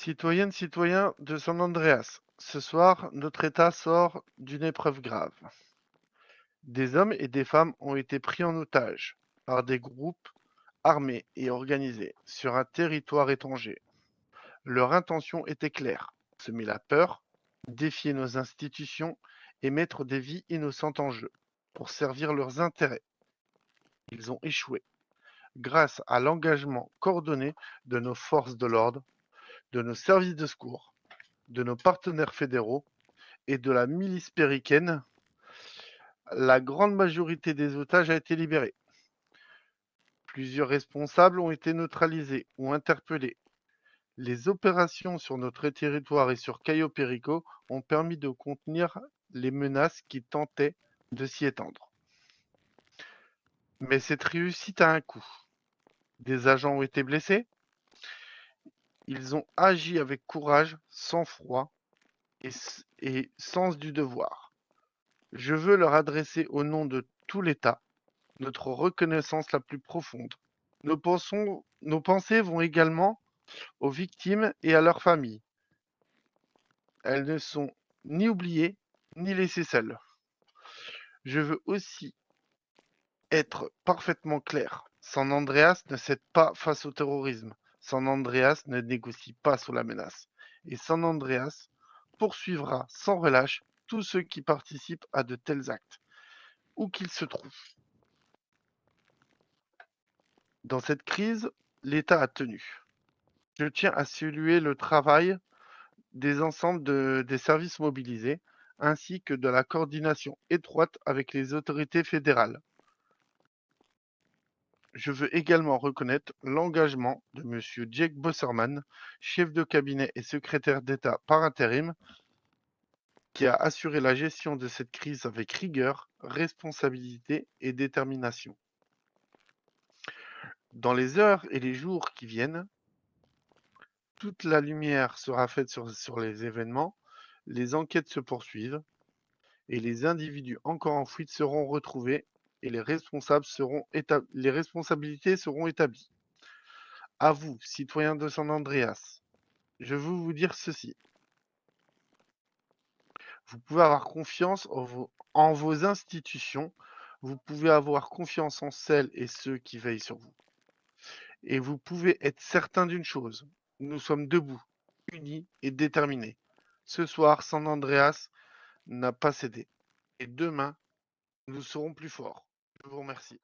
Citoyennes, citoyens de San Andreas, ce soir, notre État sort d'une épreuve grave. Des hommes et des femmes ont été pris en otage par des groupes armés et organisés sur un territoire étranger. Leur intention était claire, semer la peur, défier nos institutions et mettre des vies innocentes en jeu pour servir leurs intérêts. Ils ont échoué grâce à l'engagement coordonné de nos forces de l'ordre, de nos services de secours, de nos partenaires fédéraux et de la milice péricaine. La grande majorité des otages a été libérée. Plusieurs responsables ont été neutralisés ou interpellés. Les opérations sur notre territoire et sur Cayo Perico ont permis de contenir les menaces qui tentaient de s'y étendre. Mais cette réussite a un coût. Des agents ont été blessés. Ils ont agi avec courage, sang-froid et sens du devoir. Je veux leur adresser au nom de tout l'État notre reconnaissance la plus profonde. Nos pensées vont également aux victimes et à leurs familles. Elles ne sont ni oubliées ni laissées seules. Je veux aussi être parfaitement clair. San Andreas ne cède pas face au terrorisme. San Andreas ne négocie pas sous la menace. Et San Andreas poursuivra sans relâche tous ceux qui participent à de tels actes, où qu'ils se trouvent. Dans cette crise, l'État a tenu. Je tiens à saluer le travail des des services mobilisés, ainsi que de la coordination étroite avec les autorités fédérales. Je veux également reconnaître l'engagement de Monsieur Jake Bosserman, chef de cabinet et secrétaire d'État par intérim, qui a assuré la gestion de cette crise avec rigueur, responsabilité et détermination. Dans les heures et les jours qui viennent, toute la lumière sera faite sur les événements, les enquêtes se poursuivent et les individus encore en fuite seront retrouvés et les responsabilités seront établies. À vous, citoyens de San Andreas, je veux vous dire ceci. Vous pouvez avoir confiance en vos institutions, vous pouvez avoir confiance en celles et ceux qui veillent sur vous. Et vous pouvez être certain d'une chose, nous sommes debout, unis et déterminés. Ce soir, San Andreas n'a pas cédé. Et demain, nous serons plus forts. Je vous remercie.